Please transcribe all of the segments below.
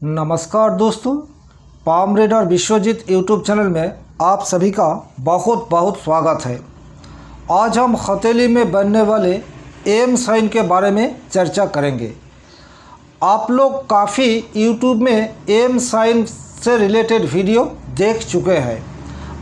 नमस्कार दोस्तों, palm reader Vishwajeet YouTube channel में आप सभी का बहुत बहुत स्वागत है। आज हम हथेली में बनने वाले एम साइन के बारे में चर्चा करेंगे। आप लोग काफ़ी यूट्यूब में एम साइन से रिलेटेड वीडियो देख चुके हैं।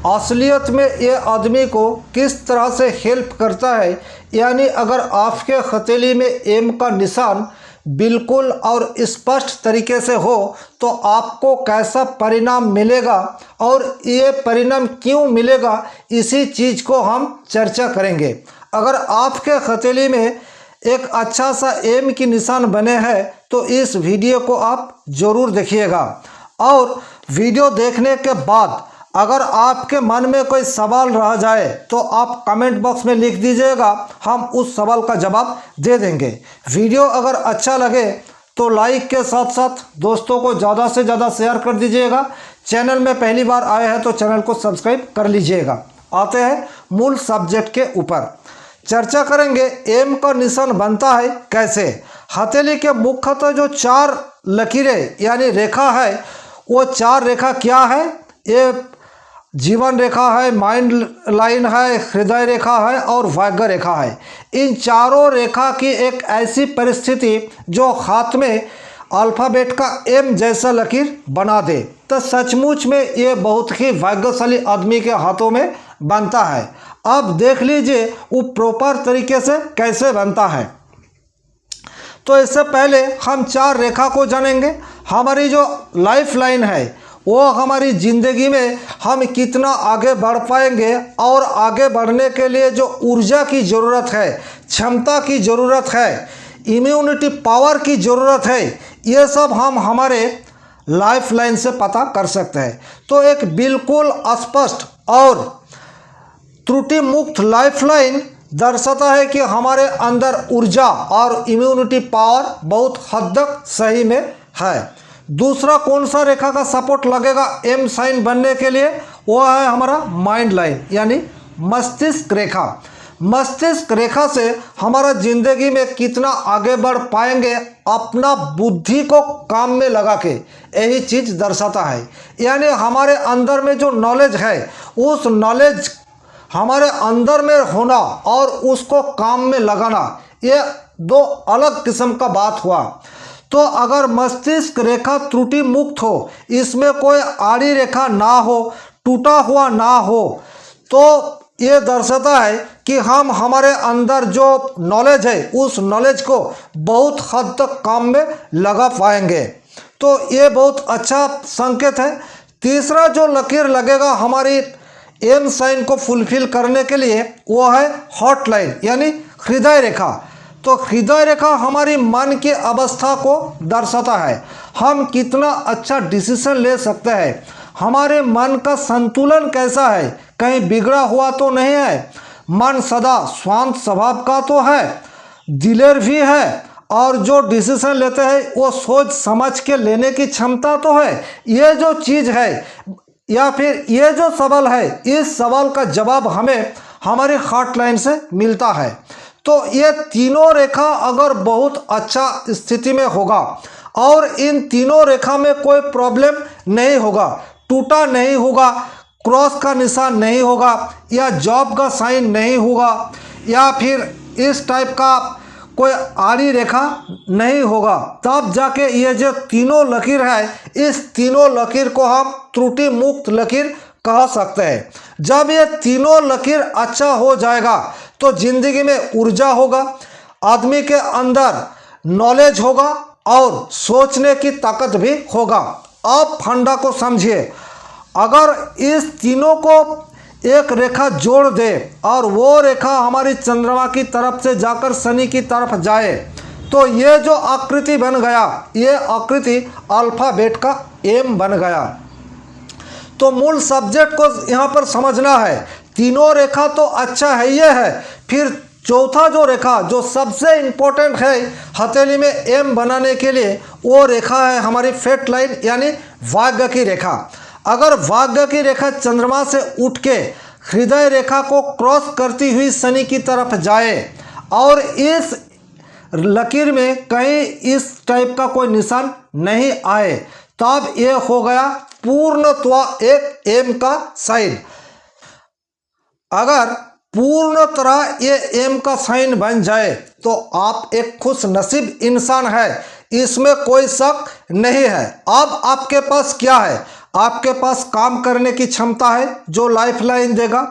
असलियत में ये आदमी को किस तरह से हेल्प करता है, यानी अगर आपके हथेली में एम का निशान बिल्कुल और स्पष्ट तरीके से हो तो आपको कैसा परिणाम मिलेगा और ये परिणाम क्यों मिलेगा, इसी चीज़ को हम चर्चा करेंगे। अगर आपके हथेली में एक अच्छा सा एम की निशान बने हैं तो इस वीडियो को आप ज़रूर देखिएगा। और वीडियो देखने के बाद अगर आपके मन में कोई सवाल रह जाए तो आप कमेंट बॉक्स में लिख दीजिएगा, हम उस सवाल का जवाब दे देंगे। वीडियो अगर अच्छा लगे तो लाइक के साथ साथ दोस्तों को ज़्यादा से ज़्यादा शेयर कर दीजिएगा। चैनल में पहली बार आए हैं तो चैनल को सब्सक्राइब कर लीजिएगा। आते हैं मूल सब्जेक्ट के ऊपर। चर्चा करेंगे एम का निशान बनता है कैसे। हथेली के मुख्यतः जो चार लकीरें यानी रेखा है, वो चार रेखा क्या है? ये जीवन रेखा है, माइंड लाइन है, हृदय रेखा है और भाग्य रेखा है। इन चारों रेखा की एक ऐसी परिस्थिति जो हाथ में अल्फ़ाबेट का एम जैसा लकीर बना दे तो सचमुच में ये बहुत ही भाग्यशाली आदमी के हाथों में बनता है। अब देख लीजिए वो प्रॉपर तरीके से कैसे बनता है। तो इससे पहले हम चार रेखा को जानेंगे। हमारी जो लाइफ लाइन है वो हमारी ज़िंदगी में हम कितना आगे बढ़ पाएंगे और आगे बढ़ने के लिए जो ऊर्जा की ज़रूरत है, क्षमता की ज़रूरत है, इम्यूनिटी पावर की ज़रूरत है, ये सब हम हमारे लाइफ लाइन से पता कर सकते हैं। तो एक बिल्कुल स्पष्ट और त्रुटि मुक्त लाइफ लाइन दर्शाता है कि हमारे अंदर ऊर्जा और इम्यूनिटी पावर बहुत हद तक सही में है। दूसरा कौन सा रेखा का सपोर्ट लगेगा एम साइन बनने के लिए? वो है हमारा माइंड लाइन यानी मस्तिष्क रेखा। मस्तिष्क रेखा से हमारा ज़िंदगी में कितना आगे बढ़ पाएंगे अपना बुद्धि को काम में लगा के, यही चीज़ दर्शाता है। यानी हमारे अंदर में जो नॉलेज है, उस नॉलेज हमारे अंदर में होना और उसको काम में लगाना, ये दो अलग किस्म का बात हुआ। तो अगर मस्तिष्क रेखा त्रुटि मुक्त हो, इसमें कोई आड़ी रेखा ना हो, टूटा हुआ ना हो, तो ये दर्शाता है कि हम हमारे अंदर जो नॉलेज है उस नॉलेज को बहुत हद तक काम में लगा पाएंगे। तो ये बहुत अच्छा संकेत है। तीसरा जो लकीर लगेगा हमारी एम साइन को फुलफिल करने के लिए वो है हॉट लाइन यानी हृदय रेखा। तो हृदय रेखा हमारी मन की अवस्था को दर्शाता है, हम कितना अच्छा डिसीजन ले सकते हैं, हमारे मन का संतुलन कैसा है, कहीं बिगड़ा हुआ तो नहीं है, मन सदा शांत स्वभाव का तो है, दिलेर भी है और जो डिसीजन लेते हैं वो सोच समझ के लेने की क्षमता तो है। ये जो चीज़ है या फिर ये जो सवाल है, इस सवाल का जवाब हमें हमारे हार्ट लाइन से मिलता है। तो ये तीनों रेखा अगर बहुत अच्छा स्थिति में होगा और इन तीनों रेखा में कोई प्रॉब्लम नहीं होगा, टूटा नहीं होगा, क्रॉस का निशान नहीं होगा या जॉब का साइन नहीं होगा या फिर इस टाइप का कोई आड़ी रेखा नहीं होगा, तब जाके ये जो तीनों लकीर है, इस तीनों लकीर को हम त्रुटि मुक्त लकीर कह सकते हैं। जब ये तीनों लकीर अच्छा हो जाएगा तो ज़िंदगी में ऊर्जा होगा, आदमी के अंदर नॉलेज होगा और सोचने की ताकत भी होगा। आप फंडा को समझिए, अगर इस तीनों को एक रेखा जोड़ दे और वो रेखा हमारी चंद्रमा की तरफ से जाकर शनि की तरफ जाए तो ये जो आकृति बन गया, ये आकृति अल्फ़ाबेट का एम बन गया। तो मूल सब्जेक्ट को यहाँ पर समझना है। तीनों रेखा तो अच्छा है ये है, फिर चौथा जो रेखा जो सबसे इम्पोर्टेंट है हथेली में एम बनाने के लिए, वो रेखा है हमारी फेट लाइन यानी भाग्य की रेखा। अगर भाग्य की रेखा चंद्रमा से उठ के हृदय रेखा को क्रॉस करती हुई शनि की तरफ जाए और इस लकीर में कहीं इस टाइप का कोई निशान नहीं आए तब ये हो गया पूर्णतः एक एम का साइन। अगर पूर्ण तरह ये एम का साइन बन जाए तो आप एक खुश नसीब इंसान है, इसमें कोई शक नहीं है। अब आपके पास क्या है? आपके पास काम करने की क्षमता है जो लाइफ लाइन देगा।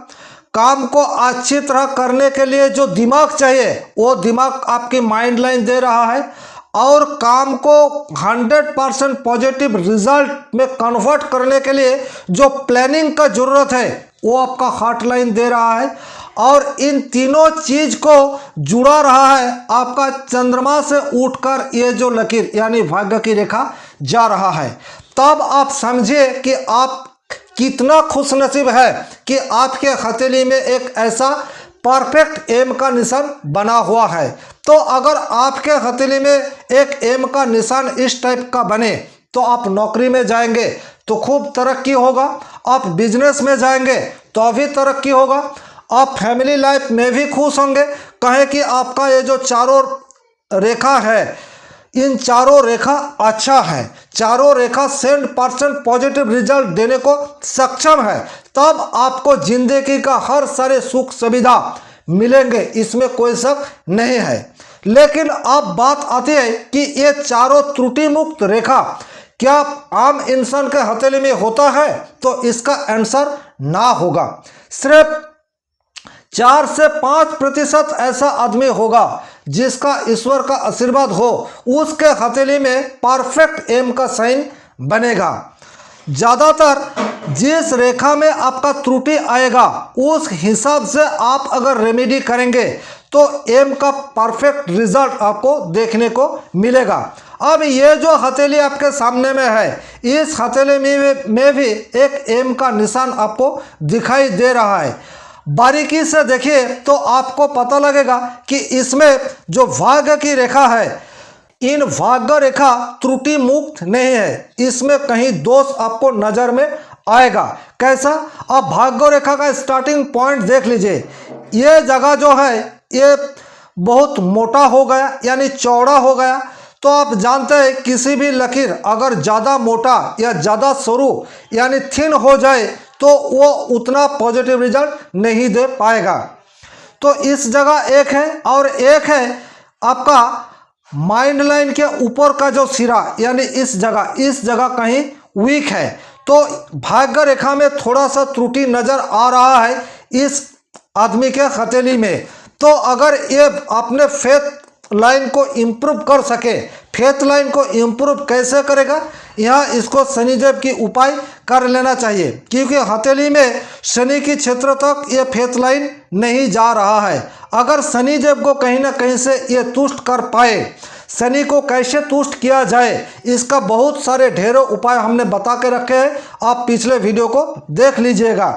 काम को अच्छी तरह करने के लिए जो दिमाग चाहिए वो दिमाग आपकी माइंड लाइन दे रहा है, और काम को 100% पॉजिटिव रिजल्ट में कन्वर्ट करने के लिए जो प्लानिंग का ज़रूरत है वो आपका हार्ट लाइन दे रहा है। और इन तीनों चीज को जुड़ा रहा है आपका चंद्रमा से उठकर ये जो लकीर यानी भाग्य की रेखा जा रहा है। तब आप समझिए कि आप कितना खुशनसीब है कि आपके हथेली में एक ऐसा परफेक्ट एम का निशान बना हुआ है। तो अगर आपके हथेली में एक एम का निशान इस टाइप का बने तो आप नौकरी में जाएंगे तो खूब तरक्की होगा, आप बिजनेस में जाएंगे तो भी तरक्की होगा, आप फैमिली लाइफ में भी खुश होंगे। कहें कि आपका ये जो चारों रेखा है, इन चारों रेखा अच्छा है, चारों रेखा 100% पॉजिटिव रिजल्ट देने को सक्षम है, तब आपको जिंदगी का हर सारे सुख सुविधा मिलेंगे, इसमें कोई शक नहीं है। लेकिन अब बात आती है कि ये चारों त्रुटि मुक्त रेखा क्या आम इंसान के हथेली में होता है? तो इसका आंसर ना होगा। सिर्फ 4 से 5% ऐसा आदमी होगा जिसका ईश्वर का आशीर्वाद हो, उसके हथेली में परफेक्ट एम का साइन बनेगा। ज़्यादातर जिस रेखा में आपका त्रुटि आएगा उस हिसाब से आप अगर रेमेडी करेंगे तो एम का परफेक्ट रिजल्ट आपको देखने को मिलेगा। अब ये जो हथेली आपके सामने में है, इस हथेली में भी एक एम का निशान आपको दिखाई दे रहा है। बारीकी से देखिए तो आपको पता लगेगा कि इसमें जो भाग्य की रेखा है, इन भाग्य रेखा त्रुटि मुक्त नहीं है, इसमें कहीं दोष आपको नजर में आएगा। कैसा? अब भाग्य रेखा का स्टार्टिंग पॉइंट देख लीजिए। ये जगह जो है ये बहुत मोटा हो गया यानी चौड़ा हो गया। तो आप जानते हैं किसी भी लकीर अगर ज़्यादा मोटा या ज़्यादा सरू यानी थिन हो जाए तो वो उतना पॉजिटिव रिजल्ट नहीं दे पाएगा। तो इस जगह एक है, और एक है आपका माइंड लाइन के ऊपर का जो सिरा यानी इस जगह कहीं वीक है। तो भाग्य रेखा में थोड़ा सा त्रुटि नजर आ रहा है इस आदमी के हथेली में। तो अगर ये अपने फेथ लाइन को इम्प्रूव कर सके, फेथ लाइन को इम्प्रूव कैसे करेगा? यहाँ इसको शनिदेव की उपाय कर लेना चाहिए, क्योंकि हथेली में शनि की क्षेत्र तक ये फेथ लाइन नहीं जा रहा है। अगर शनिदेव को कहीं ना कहीं से ये तुष्ट कर पाए, शनि को कैसे तुष्ट किया जाए, इसका बहुत सारे ढेरों उपाय हमने बता के रखे हैं, आप पिछले वीडियो को देख लीजिएगा।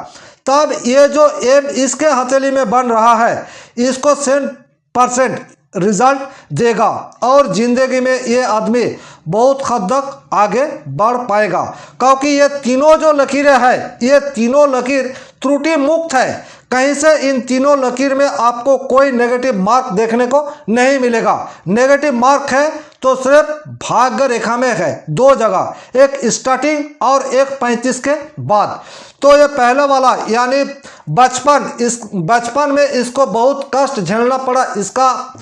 तब ये जो एम इसके हथेली में बन रहा है, इसको 100% रिजल्ट देगा और जिंदगी में ये आदमी बहुत हद तक आगे बढ़ पाएगा, क्योंकि ये तीनों जो लकीरें हैं, ये तीनों लकीर त्रुटि मुक्त है। कहीं से इन तीनों लकीर में आपको कोई नेगेटिव मार्क देखने को नहीं मिलेगा। नेगेटिव मार्क है तो सिर्फ भाग्य रेखा में है, 2 जगह, एक स्टार्टिंग और एक 35 के बाद। तो ये पहला वाला यानी बचपन में इसको बहुत कष्ट झेलना पड़ा, इसका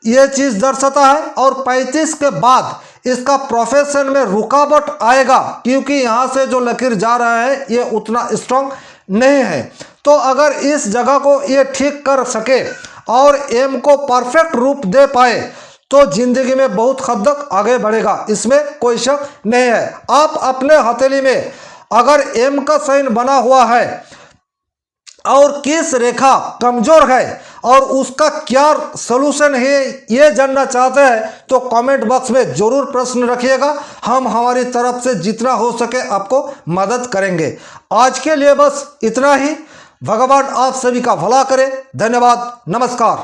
ये चीज़ दर्शाता है। और 35 के बाद इसका प्रोफेशन में रुकावट आएगा, क्योंकि यहाँ से जो लकीर जा रहा है ये उतना स्ट्रांग नहीं है। तो अगर इस जगह को ये ठीक कर सके और एम को परफेक्ट रूप दे पाए तो जिंदगी में बहुत हद तक आगे बढ़ेगा, इसमें कोई शक नहीं है। आप अपने हथेली में अगर एम का साइन बना हुआ है और किस रेखा कमजोर है और उसका क्या सलूशन है ये जानना चाहते हैं तो कमेंट बॉक्स में जरूर प्रश्न रखिएगा, हम हमारी तरफ से जितना हो सके आपको मदद करेंगे। आज के लिए बस इतना ही। भगवान आप सभी का भला करे। धन्यवाद। नमस्कार।